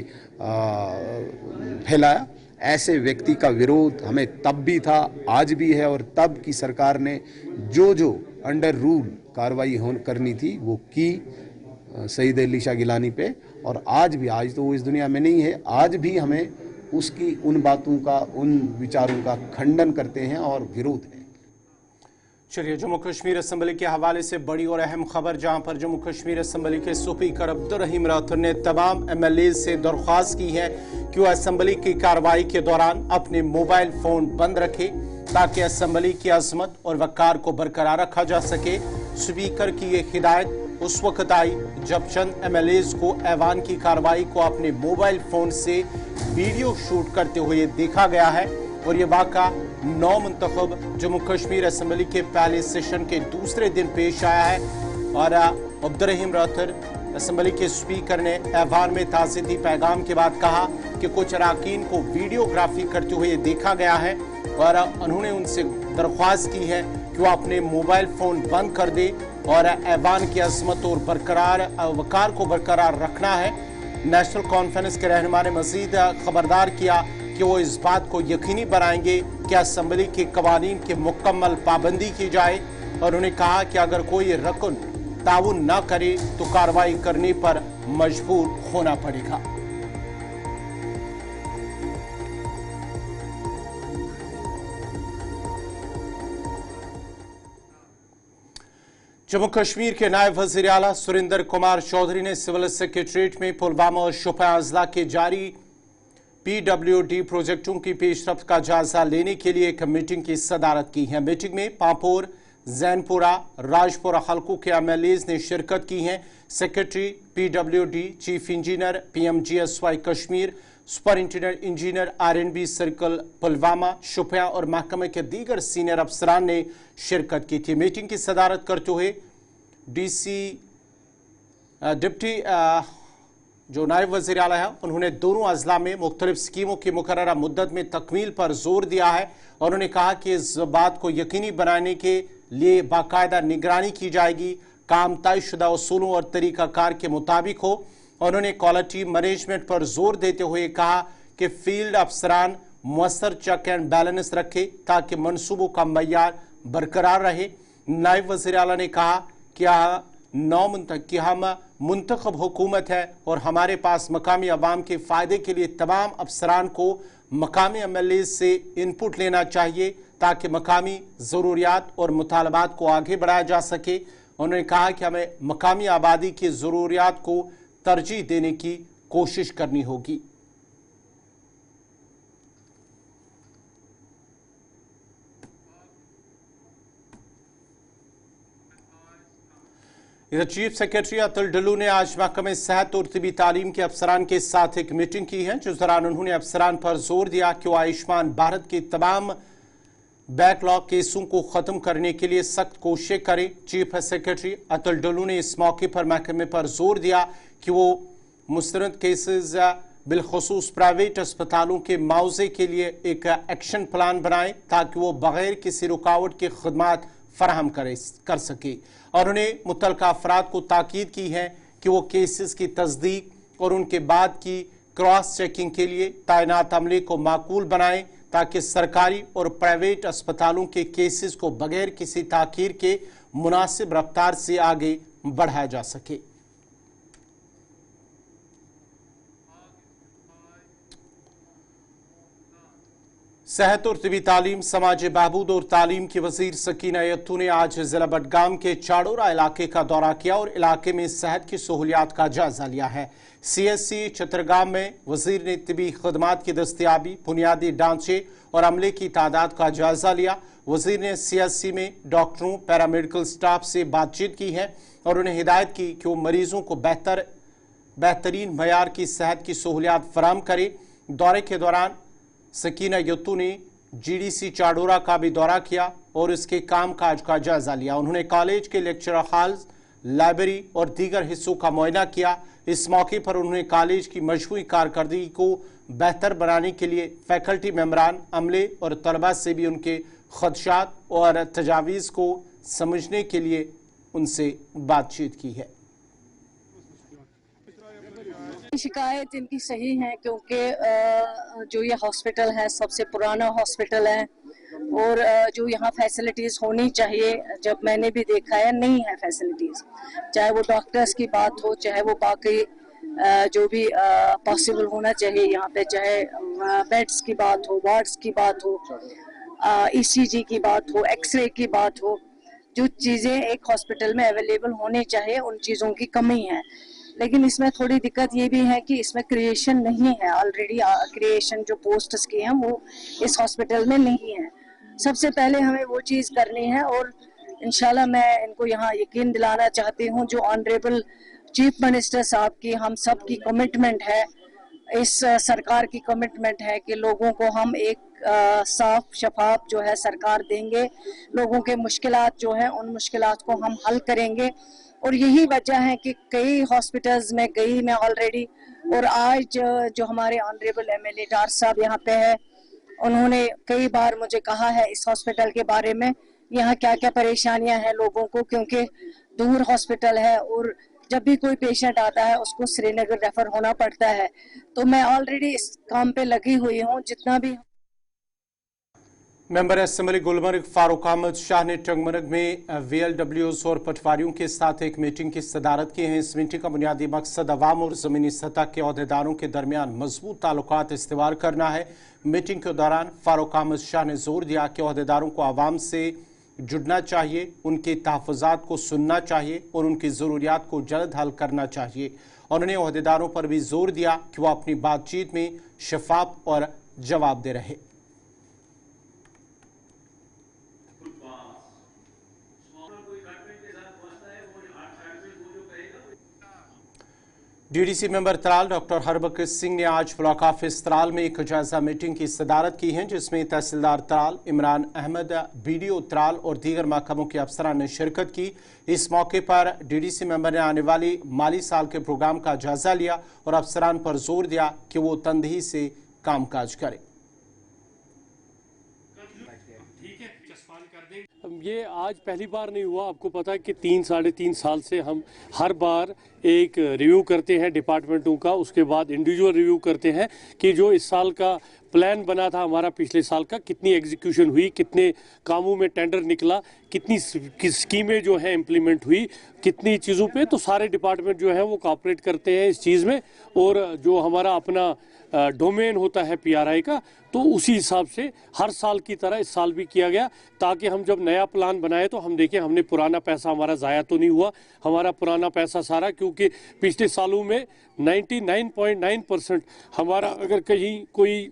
फैलाया, ऐसे व्यक्ति का विरोध हमें तब भी था, आज भी है, और तब की सरकार ने जो जो अंडर रूल कार्रवाई करनी थी वो की शहीद अली शाह गिलानी पे। और आज भी, आज तो वो इस दुनिया में नहीं है, आज भी हमें उसकी उन बातों का, उन विचारों का खंडन करते हैं और विरोध है। चलिए, जम्मू कश्मीर असेंबली के हवाले से बड़ी और अहम खबर, जहां पर जम्मू कश्मीर असेंबली के स्पीकर अब्दुल रहीम राठौर ने तमाम MLA से दरख्वास्त की है कि वह असेंबली की कार्रवाई के दौरान अपने मोबाइल फोन बंद रखें ताकि असेंबली की अजमत और वकार को बरकरार रखा जा सके। स्पीकर की ये हिदायत उस वक्त आई जब चंद MLAs को ऐवान की कार्रवाई को अपने मोबाइल फोन से वीडियो शूट करते हुए देखा गया है और ये वाक़ा 9 मुंतखब जम्मू कश्मीर असेंबली के पहले सेशन के दूसरे दिन पेश आया है। और अब्दुल रहीम राठौर असेंबली के स्पीकर ने ऐवान में ताज़ीदी पैगाम के बाद कहा कि कुछ अरकान को वीडियोग्राफी करते हुए देखा गया है और उन्होंने उनसे दरख्वास्त की है कि वो अपने मोबाइल फ़ोन बंद कर दे और ऐवान की अजमत और बरकरार वकार को बरकरार रखना है। नेशनल कॉन्फ्रेंस के रहनुमा ने मजीद खबरदार किया कि वो इस बात को यकीनी बनाएंगे कि असेंबली के कवानीन की मुकम्मल पाबंदी की जाए और उन्होंने कहा कि अगर कोई रकन ताउन न करे तो कार्रवाई करने पर मजबूर होना पड़ेगा। जम्मू कश्मीर के नायब वज़ीर आला सुरेंद्र कुमार चौधरी ने सिविल सेक्रेटरीट में पुलवामा और शोपियां अजला के जारी PWD प्रोजेक्टों की पेशरफ्त का जायजा लेने के लिए एक मीटिंग की सदारत की है। मीटिंग में पापोर, जैनपुरा, राजपुरा हलकों के MLAs ने शिरकत की है। Secretary PWD, chief engineer PMGSY Kashmir, superintendent engineer RNB circle Pulwama, Shopian और महकमे के दीगर सीनियर अफसरान ने शिरकत की थी। मीटिंग की सदारत करते हुए डिप्टी जो नायब वज़ीर आला है उन्होंने दोनों अजला में मुख्तलिफ स्कीमों की मुकर्ररा मुद्दत में तकमील पर जोर दिया है और उन्होंने कहा कि इस बात को यकीनी बनाने के लिए बाकायदा निगरानी की जाएगी, काम तयशुदा उसूलों और तरीक़ाकार के मुताबिक हो। उन्होंने क्वालिटी मैनेजमेंट पर जोर देते हुए कहा कि फील्ड अफसरान मुअस्सर चेक एंड बैलेंस रखे ताकि मनसूबों का मयार बरकरार रहे। नायब वज़ीर आला ने कहा कि हम मुंतखब हुकूमत है और हमारे पास मकामी अवाम के फ़ायदे के लिए तमाम अफसरान को मकामी MLAs से इनपुट लेना चाहिए ताकि मकामी ज़रूरियात और मुतालबात को आगे बढ़ाया जा सके। उन्होंने कहा कि हमें मकामी आबादी की ज़रूरियात को तरजीह देने की कोशिश करनी होगी। इधर चीफ सेक्रेटरी अतुल डल्लू ने आज महकमे सेहत और तिबी तालीम के अफसरान के साथ एक मीटिंग की है, जिस दौरान उन्होंने अफसरान पर जोर दिया कि वो आयुष्मान भारत के तमाम बैकलॉग केसों को ख़त्म करने के लिए सख्त कोशिशें करें। चीफ सेक्रेटरी अतुल डल्लू ने इस मौके पर महकमे पर जोर दिया कि वो मुस्तरद केसेस बिलखसूस प्राइवेट अस्पतालों के मुआवजे के लिए एक एक्शन प्लान बनाएं ताकि वो बगैर किसी रुकावट के खदमात फराहम कर सके। और उन्हें मुतल्लिका अफराद को ताकीद की है कि वो केसेस की तस्दीक और उनके बाद की क्रॉस चेकिंग के लिए तैनात अमले को माकूल बनाएं ताकि सरकारी और प्राइवेट अस्पतालों के केसेस को बगैर किसी ताखीर के मुनासिब रफ्तार से आगे बढ़ाया जा सके। सेहत और तिबी तालीम, समाज बहबूद और तालीम की वजीर सकीना यत्तू ने आज जिला बडगाम के चाड़ोरा इलाके का दौरा किया और इलाके में सेहत की सहूलियात का जायजा लिया है। CSC चतरगाम में वजीर ने तिबी खदमात की दस्तियाबी, बुनियादी ढांचे और अमले की तादाद का जायजा लिया। वजीर ने CSC में डॉक्टरों, पैरामेडिकल स्टाफ से बातचीत की है और उन्हें हिदायत की कि वो मरीजों को बेहतरीन मयार की सेहत की सहूलियात फराम करे। दौरे के दौरान सकीना यत्तू ने GDC चाडोरा का भी दौरा किया और इसके कामकाज का जायजा लिया। उन्होंने कॉलेज के लेक्चर हॉल, लाइब्रेरी और दीगर हिस्सों का मुआयना किया। इस मौके पर उन्होंने कॉलेज की मजमूई कारकर्दगी को बेहतर बनाने के लिए फैकल्टी मेंबरान, अमले और तलबा से भी उनके खदशात और तजावीज़ को समझने के लिए उनसे बातचीत की है। शिकायत इनकी सही है क्योंकि जो ये हॉस्पिटल है सबसे पुराना हॉस्पिटल है और जो यहाँ फैसिलिटीज़ होनी चाहिए, जब मैंने भी देखा है नहीं है फैसिलिटीज़, चाहे वो डॉक्टर्स की बात हो, चाहे वो बाकी जो भी पॉसिबल होना चाहिए यहाँ पे, चाहे बेड्स की बात हो, वार्ड्स की बात हो, ECG की बात हो, एक्सरे की बात हो, जो चीज़ें एक हॉस्पिटल में अवेलेबल होनी चाहिए उन चीज़ों की कमी है। लेकिन इसमें थोड़ी दिक्कत ये भी है कि इसमें क्रिएशन नहीं है, ऑलरेडी क्रिएशन जो पोस्ट्स की हैं वो इस हॉस्पिटल में नहीं है। सबसे पहले हमें वो चीज़ करनी है और इंशाल्लाह मैं इनको यहाँ यकीन दिलाना चाहती हूँ, जो ऑनरेबल चीफ मिनिस्टर साहब की, हम सब की कमिटमेंट है, इस सरकार की कमिटमेंट है कि लोगों को हम एक साफ शफाफ जो है सरकार देंगे, लोगों के मुश्किलात जो है उन मुश्किलात को हम हल करेंगे। और यही वजह है कि कई हॉस्पिटल्स में गई मैं ऑलरेडी, और आज जो हमारे ऑनरेबल MLA डार साहब यहाँ पे है, उन्होंने कई बार मुझे कहा है इस हॉस्पिटल के बारे में, यहाँ क्या क्या परेशानियां हैं लोगों को, क्योंकि दूर हॉस्पिटल है और जब भी कोई पेशेंट आता है उसको श्रीनगर रेफर होना पड़ता है। तो मैं ऑलरेडी इस काम पे लगी हुई हूँ, जितना भी। मेंबर असेंबली गुलमर्ग फारूक अहमद शाह ने टंगमर्ग में VLWs और पटवारियों के साथ एक मीटिंग की सदारत की है। इस मीटिंग का बुनियादी मकसद अवाम और ज़मीनी सतह के अहदेदारों के दरमियान मजबूत ताल्लुकात इस्तेवार करना है। मीटिंग के दौरान फारूक अहमद शाह ने जोर दिया कि अहदेदारों को आवाम से जुड़ना चाहिए, उनके तहफ़्फ़ुज़ात को सुनना चाहिए और उनकी ज़रूरियात को जल्द हल करना चाहिए। उन्होंने अहदेदारों पर भी जोर दिया कि वह अपनी बातचीत में शफाफ और जवाबदेह रहे। DDC member Tral doctor Harbakar Singh ने आज ब्लॉक ऑफिस त्राल में एक जायजा मीटिंग की सदारत की है, जिसमें तहसीलदार त्राल इमरान अहमद, BDO त्राल और दीगर महकमों के अफसरान ने शिरकत की। इस मौके पर DDC मेंबर ने आने वाली माली साल के प्रोग्राम का जायजा लिया और अफसरान पर जोर दिया कि वो तंदही से कामकाज करें। ये आज पहली बार नहीं हुआ, आपको पता है कि 3-3.5 साल से हम हर बार एक रिव्यू करते हैं डिपार्टमेंटों का, उसके बाद इंडिविजुअल रिव्यू करते हैं कि जो इस साल का प्लान बना था हमारा पिछले साल का, कितनी एग्जीक्यूशन हुई, कितने कामों में टेंडर निकला, कितनी स्कीमें जो है इम्प्लीमेंट हुई, कितनी चीज़ों पे। तो सारे डिपार्टमेंट जो है वो कोऑपरेट करते हैं इस चीज़ में, और जो हमारा अपना डोमेन होता है PRI का, तो उसी हिसाब से हर साल की तरह इस साल भी किया गया, ताकि हम जब नया प्लान बनाए तो हम देखें हमने पुराना पैसा हमारा ज़ाया तो नहीं हुआ। हमारा पुराना पैसा सारा, क्योंकि पिछले सालों में 99.9% हमारा अगर कहीं कोई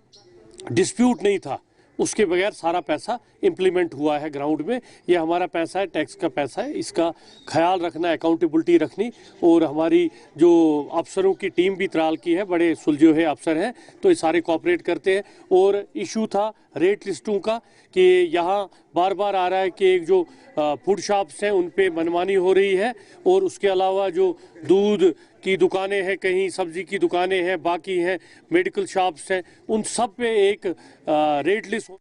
डिस्प्यूट नहीं था, उसके बगैर सारा पैसा इम्प्लीमेंट हुआ है ग्राउंड में। ये हमारा पैसा है, टैक्स का पैसा है, इसका ख्याल रखना, अकाउंटेबिलिटी रखनी। और हमारी जो अफसरों की टीम भी त्राल की है, बड़े सुलझे हुए अफसर हैं, तो ये सारे कोऑपरेट करते हैं। और इशू था रेट लिस्टों का कि यहाँ बार बार आ रहा है कि एक जो फूड शॉप्स हैं उन पे मनमानी हो रही है, और उसके अलावा जो दूध की दुकानें हैं, कहीं सब्जी की दुकानें हैं, बाकी हैं मेडिकल शॉप्स हैं, उन सब पे एक रेट लिस्ट।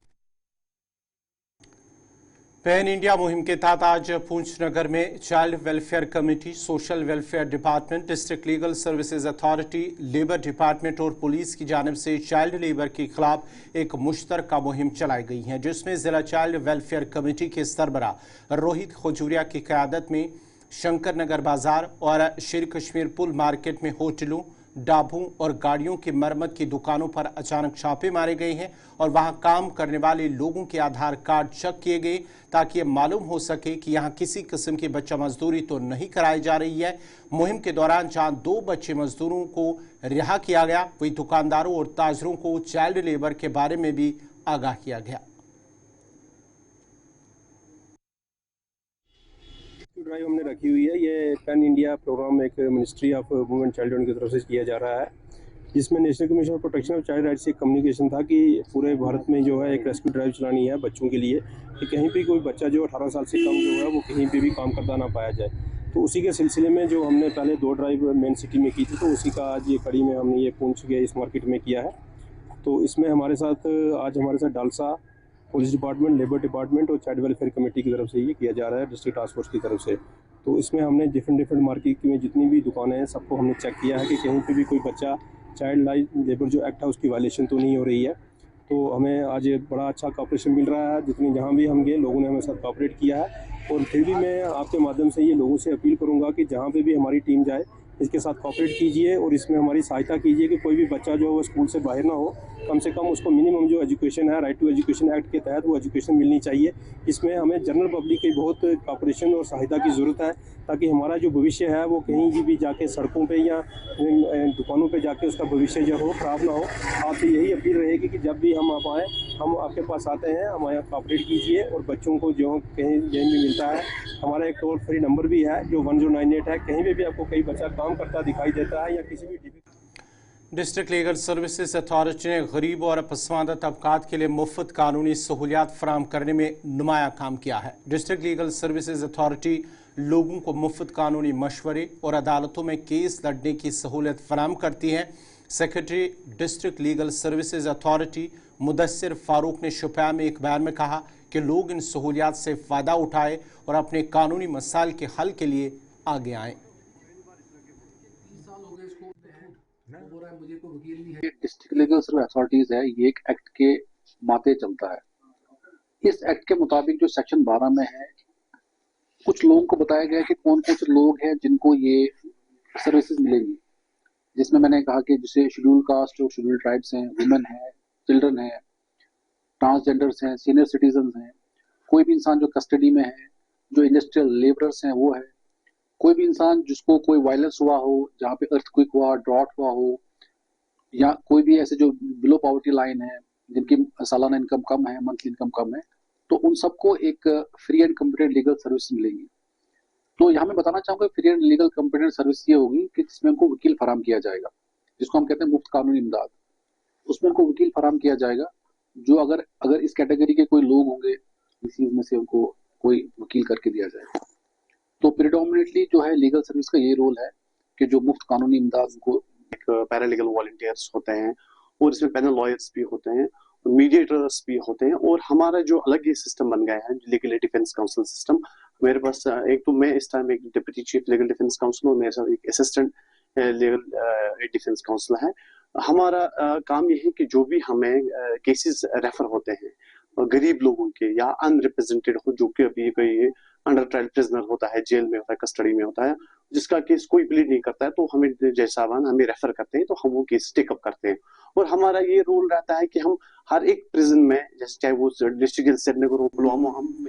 पैन इंडिया मुहिम के तहत आज पूंछ नगर में child welfare committee, social welfare department, district legal services authority, labour department और पुलिस की जानिब से चाइल्ड लेबर के खिलाफ एक मुश्तरका मुहिम चलाई गई है, जिसमें जिला चाइल्ड वेलफेयर कमेटी के सरबराह रोहित खजूरिया की क़यादत में शंकर नगर बाजार और शेर कश्मीर पुल मार्केट में होटलों, ढाबों और गाड़ियों की मरम्मत की दुकानों पर अचानक छापे मारे गए हैं और वहां काम करने वाले लोगों के आधार कार्ड चेक किए गए, ताकि ये मालूम हो सके कि यहां किसी किस्म की बच्चा मजदूरी तो नहीं कराई जा रही है। मुहिम के दौरान जहां 2 बच्चे मजदूरों को रिहा किया गया, वहीं दुकानदारों और ताजरों को चाइल्ड लेबर के बारे में भी आगाह किया गया। ड्राइव हमने रखी हुई है, ये पैन इंडिया प्रोग्राम एक ministry of women and child की तरफ से किया जा रहा है, जिसमें national commission of protection of child rights से कम्युनिकेशन था कि पूरे भारत में जो है एक रेस्क्यू ड्राइव चलानी है बच्चों के लिए, कि कहीं भी कोई बच्चा जो 18 साल से कम जो है वो कहीं पे भी काम करता ना पाया जाए। तो उसी के सिलसिले में जो हमने पहले 2 ड्राइव मेन सिटी में की थी, तो उसी का आज ये कड़ी में हमने ये पूंछ के इस मार्केट में किया है। तो इसमें हमारे साथ आज हमारे साथ DALSA police department, labour department और चाइल्ड वेलफेयर कमेटी की तरफ से ये किया जा रहा है, डिस्ट्रिक्ट टास्क फोर्स की तरफ से। तो इसमें हमने डिफरेंट मार्केट में जितनी भी दुकानें हैं सबको हमने चेक किया है कि कहीं पे भी कोई बच्चा चाइल्ड लेबर जो एक्ट है उसकी वायलेशन तो नहीं हो रही है। तो हमें आज बड़ा अच्छा कॉपरेशन मिल रहा है, जितनी जहाँ भी हम गए लोगों ने हमें साथ कॉपरेट किया है। और फिर भी मैं आपके माध्यम से ये लोगों से अपील करूँगा कि जहाँ पे भी हमारी टीम जाए इसके साथ कॉपरेट कीजिए और इसमें हमारी सहायता कीजिए कि कोई भी बच्चा जो वो स्कूल से बाहर ना हो, कम से कम उसको मिनिमम जो एजुकेशन है, राइट टू एजुकेशन एक्ट के तहत वो एजुकेशन मिलनी चाहिए। इसमें हमें जनरल पब्लिक की बहुत कॉपरेशन और सहायता की ज़रूरत है, ताकि हमारा जो भविष्य है वो कहीं भी जाके सड़कों पे या दुकानों पे जाके उसका भविष्य जो हो ख़राब ना हो। आपसे यही अपील रहेगी कि जब भी हम आप आएँ, हम आपके पास आते हैं, हमारे यहाँ कॉपरेट कीजिए और बच्चों को जो कहीं भी मिलता है, हमारा एक टोल फ्री नंबर भी है जो 1098 है। कहीं भी आपको कहीं बच्चा काम करता दिखाई देता है या किसी भी डिस्ट्रिक्ट लीगल सर्विसेज अथॉरिटी ने गरीब और पसमानदा तबकात के लिए मुफ्त कानूनी सहूलियात फराहम करने में नुमाया काम किया है। डिस्ट्रिक्ट लीगल सर्विसेज अथॉरिटी लोगों को मुफ्त कानूनी मशवरे और अदालतों में केस लड़ने की सहूलियत फराहम करती है। Secretary district legal services authority Mudassir Farooq ने शुपिया में एक बयान में कहा कि लोग इन सहूलियात से फ़ायदा उठाए और अपने कानूनी मसाइल के हल के लिए आगे आएँ। डिस्ट्रिक्ट लीगल सर्विस अथॉरिटीज है, ये एक एक्ट के माते चलता है। इस एक्ट के मुताबिक जो सेक्शन 12 में है, कुछ लोगों को बताया गया कि कौन कौन से लोग हैं जिनको ये सर्विसेज मिलेंगी, जिसमें मैंने कहा कि जैसे शेड्यूल कास्ट और शेड्यूल ट्राइब्स हैं, वुमेन है, चिल्ड्रन है, ट्रांसजेंडर्स हैं, सीनियर सिटीजन हैं, कोई भी इंसान जो कस्टडी में है, जो इंडस्ट्रियल लेबरर्स हैं वो है, कोई भी इंसान जिसको कोई वायलेंस हुआ हो, जहाँ पे अर्थक्वेक हुआ, ड्रॉट हुआ हो, या कोई भी ऐसे जो बिलो पॉवर्टी लाइन है, जिनकी सालाना इनकम कम है, मंथली इनकम कम है, तो उन सबको एक free and complete legal service मिलेगी। तो यहाँ मैं बताना चाहूँगा free and legal complete service ये होगी कि जिसमें उनको वकील फराहम किया जाएगा, जिसको हम कहते हैं मुफ्त कानूनी इमदाद। उसमें उनको वकील फराहम किया जाएगा, जो अगर इस कैटेगरी के कोई लोग होंगे, इसी में से उनको कोई वकील करके दिया जाएगा। तो प्रीडोमिनेटली जो है लीगल सर्विस का ये रोल है कि जो मुफ्त कानूनी इमदाद को पैरालीगल वॉलंटियर्स होते हैं और इसमें पैनल लॉयर्स भी होते हैं, मीडिएटर्स भी होते हैं, और हमारा जो अलग ही सिस्टम बन गया है लीगल डिफेंस काउंसिल सिस्टम। मेरे पास एक तो मैं इस टाइम एक deputy chief legal defence council और मेरे साथ एक असिस्टेंट लीगल डिफेंस काउंसिल है। हमारा काम यह है कि जो भी हमें केसेस रेफर होते हैं गरीब लोगों के या अनरिप्रेजेंटेड हो, जो कि अभी कोई अंडर ट्रायल प्रिजनर होता है, जेल में होता है, कस्टडी में होता है, जिसका केस कोई प्लीड नहीं करता है, तो हमें जैसावान हमें रेफर करते हैं, तो हम वो केस टेकअप करते हैं। और हमारा ये रोल रहता है कि हम हर एक प्रिजन में, जैसे चाहे वो डिस्ट्रिक्ट श्रीनगर हो, पुलवामा, हम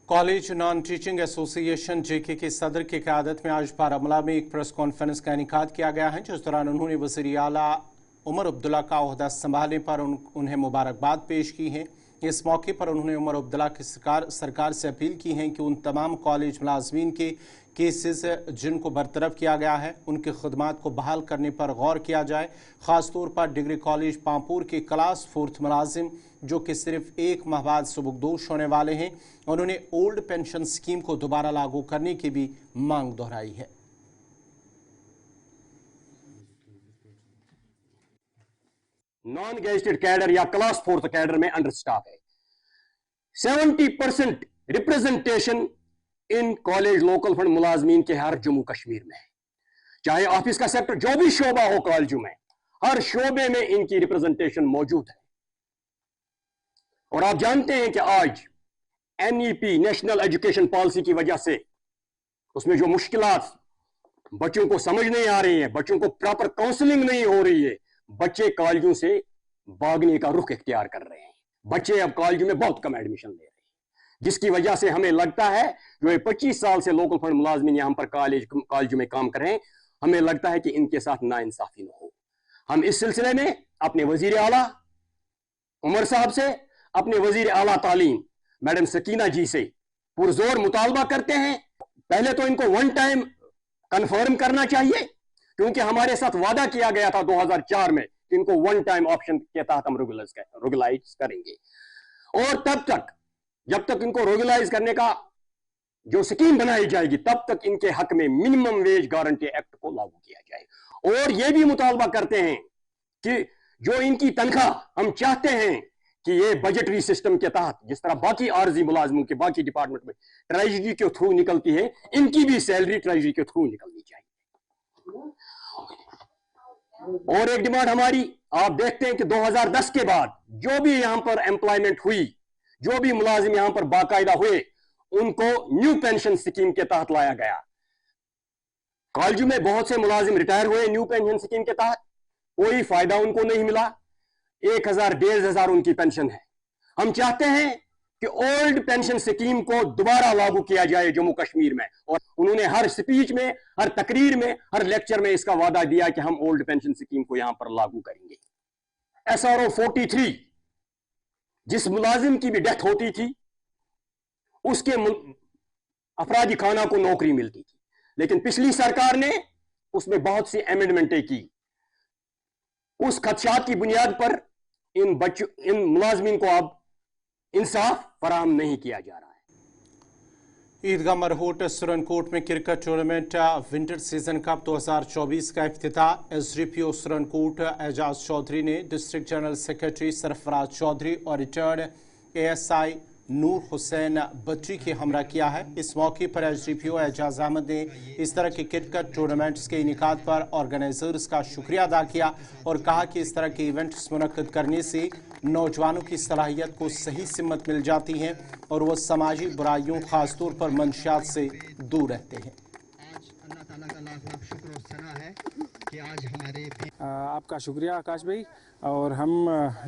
कॉलेज नॉन टीचिंग एसोसिएशन जेके के सदर की क़यादत में आज बारामूला में एक प्रेस कॉन्फ्रेंस का इनेकाद किया गया है, जिस दौरान उन्होंने वज़ीर आला उमर अब्दुल्ला का ओहदा संभालने पर उन्हें मुबारकबाद पेश की है। इस मौके पर उन्होंने उमर अब्दुल्ला की सरकार से अपील की है कि उन तमाम कॉलेज मुलाजमीन के केसेस जिनको बरतरफ किया गया है उनकी खदमात को बहाल करने पर गौर किया जाए। ख़ास तौर पर डिग्री कॉलेज पामपुर के क्लास 4th मुलाजिम जो कि सिर्फ 1 माह बाद सबकदोश होने वाले हैं, उन्होंने ओल्ड पेंशन स्कीम को दोबारा लागू करने की भी मांग दोहराई है। नॉन गेजेटेड कैडर या क्लास 4th कैडर में अंडर स्टाफ है। 70% representation in college local fund मुलाजमीन के हर जम्मू कश्मीर में है, चाहे ऑफिस का सेक्टर जो भी शोबा हो कॉलेजों में, हर शोबे में इनकी रिप्रेजेंटेशन मौजूद है। और आप जानते हैं कि आज NEP नेशनल एजुकेशन पॉलिसी की वजह से उसमें जो मुश्किलात बच्चों को समझ नहीं आ रही है, बच्चों को प्रॉपर काउंसलिंग नहीं हो रही है, बच्चे कॉलेजों से भागने का रुख इख्तियार कर रहे हैं। बच्चे अब कॉलेजों में बहुत कम एडमिशन ले रहे हैं, जिसकी वजह से हमें लगता है जो ये 25 साल से लोकल फंड मुलाजमीन यहाँ पर कॉलेजों में काम कर रहे हैं, हमें लगता है कि इनके साथ नाइंसाफी न हो। हम इस सिलसिले में अपने वजीर आला उमर साहब से, अपने वजीर आला तालीम मैडम सकीना जी से पुरजोर मुतालबा करते हैं, पहले तो इनको 1 टाइम कंफर्म करना चाहिए, क्योंकि हमारे साथ वादा किया गया था 2004 में कि इनको 1 टाइम ऑप्शन के तहत हम रेगुलाइज करेंगे। और तब तक जब तक इनको रेगुलाइज करने का जो स्कीम बनाई जाएगी, तब तक इनके हक में मिनिमम वेज गारंटी एक्ट को लागू किया जाए। और यह भी मुतालबा करते हैं कि जो इनकी तनख्वाह हम चाहते हैं कि ये बजटरी सिस्टम के तहत जिस तरह बाकी आर्जी मुलाजमों के बाकी डिपार्टमेंट में ट्रेजरी के थ्रू निकलती है, इनकी भी सैलरी ट्रेजरी के थ्रू निकलनी चाहिए। और एक डिमांड हमारी, आप देखते हैं कि 2010 के बाद जो भी यहां पर एम्प्लॉयमेंट हुई, जो भी मुलाजिम यहां पर बाकायदा हुए, उनको न्यू पेंशन स्कीम के तहत लाया गया। कॉलेजों में बहुत से मुलाजिम रिटायर हुए न्यू पेंशन स्कीम के तहत, कोई फायदा उनको नहीं मिला। 1000-1500 उनकी पेंशन है। हम चाहते हैं कि ओल्ड पेंशन स्कीम को दोबारा लागू किया जाए जम्मू कश्मीर में, और उन्होंने हर स्पीच में, हर तकरीर में, हर लेक्चर में इसका वादा दिया कि हम ओल्ड पेंशन स्कीम को यहां पर लागू करेंगे। SRO 43 जिस मुलाजिम की भी डेथ होती थी उसके अफरादी खाना को नौकरी मिलती थी, लेकिन पिछली सरकार ने उसमें बहुत सी अमेंडमेंटें की। उस खदशात की बुनियाद पर इन मुलाजमीन को अब इंसाफ फराहम नहीं किया जा रहा है। ईदगाह मरहूट सुरनकोट में cricket tournament winter season cup 2024 का इफ्तिताह SDPO सुरनकोट एजाज चौधरी ने district general secretary Sarfaraz Chaudhary और रिटायर्ड ASI नूर हुसैन बच्ची के हमरा किया है। इस मौके पर SDPO एजाज अहमद ने इस तरह के क्रिकेट टूर्नामेंट्स के इनेकाद पर ऑर्गेनाइजर्स का शुक्रिया अदा किया और कहा कि इस तरह के इवेंट्स मुनक्किद करने से नौजवानों की सलाहियत को सही सिमत मिल जाती है और वो समाजी बुराइयों खासतौर पर मंशियात से दूर रहते हैं। आपका शुक्रिया आकाश भाई। और हम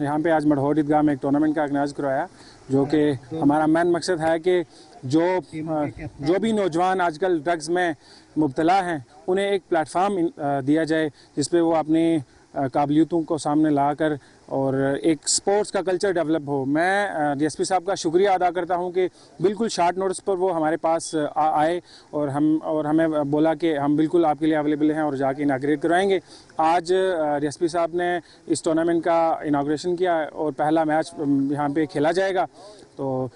यहाँ पे आज मढ़ौर ईदगाह में एक टूर्नामेंट का ऑर्गेनाइज करवाया, जो कि हमारा मेन मकसद है कि जो भी नौजवान आजकल ड्रग्स में मुब्तला हैं उन्हें एक प्लेटफार्म दिया जाए जिस पे वो अपनी काबिलियतों को सामने लाकर और एक स्पोर्ट्स का कल्चर डेवलप हो। मैं DSP साहब का शुक्रिया अदा करता हूं कि बिल्कुल शॉर्ट नोटिस पर वो हमारे पास आए और हमें बोला कि हम बिल्कुल आपके लिए अवेलेबल हैं और जाके इनाग्रेट करवाएंगे। आज DSP साहब ने इस टूर्नामेंट का इनाग्रेशन किया और पहला मैच यहाँ पे खेला जाएगा। तो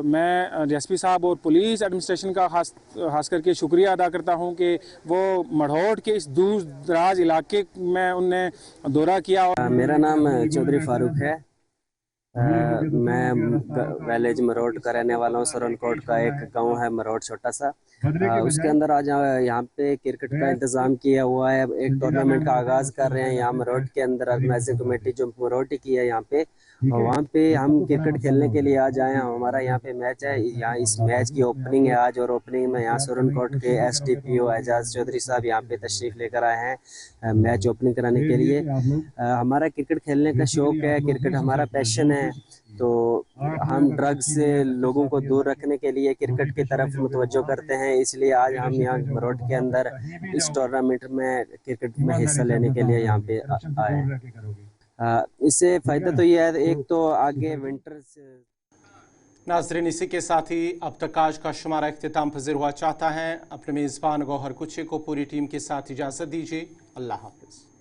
मैं DSP साहब और पुलिस एडमिनिस्ट्रेशन का खास करके शुक्रिया अदा करता हूं कि वो मढ़ौर के इस दूर दराज इलाके में उनने दौरा किया। मेरा नाम चौधरी फारूक है। मैं विलेज मरोट का रहने वाला हूँ। सुरनकोट का एक गांव है मरोट छोटा सा, उसके अंदर आज यहाँ पे क्रिकेट का इंतजाम किया हुआ है। एक टूर्नामेंट का आगाज कर रहे हैं यहाँ मरोट के अंदर। ऑर्गेनाइजिंग कमेटी जो मरोट की है यहाँ पे, और वहाँ पे हम क्रिकेट खेलने के लिए आज आए हैं। हमारा यहाँ पे मैच है, यहाँ इस मैच की ओपनिंग है आज, और ओपनिंग में यहाँ सुरनकोट के SDPO एजाज चौधरी साहब यहाँ पे तशरीफ लेकर आए हैं मैच ओपनिंग कराने के लिए। हमारा क्रिकेट खेलने का शौक है, क्रिकेट हमारा पैशन है, तो हम ड्रग्स से लोगों को दूर रखने के लिए क्रिकेट की तरफ मुतवज्जो करते हैं। इसलिए आज हम यहाँ मरोट के अंदर इस टूर्नामेंट में क्रिकेट में हिस्सा लेने के लिए यहाँ पे आए हैं। इससे फायदा तो ये है, एक तो आगे विंटर से। नाज़रीन, इसी के साथ ही अब तक आज का शुमारा इख्तिताम पज़ीर हुआ। चाहता है अपने मेज़बान गौहर कुछे को पूरी टीम के साथ इजाज़त दीजिए। अल्लाह हाफ़िज़।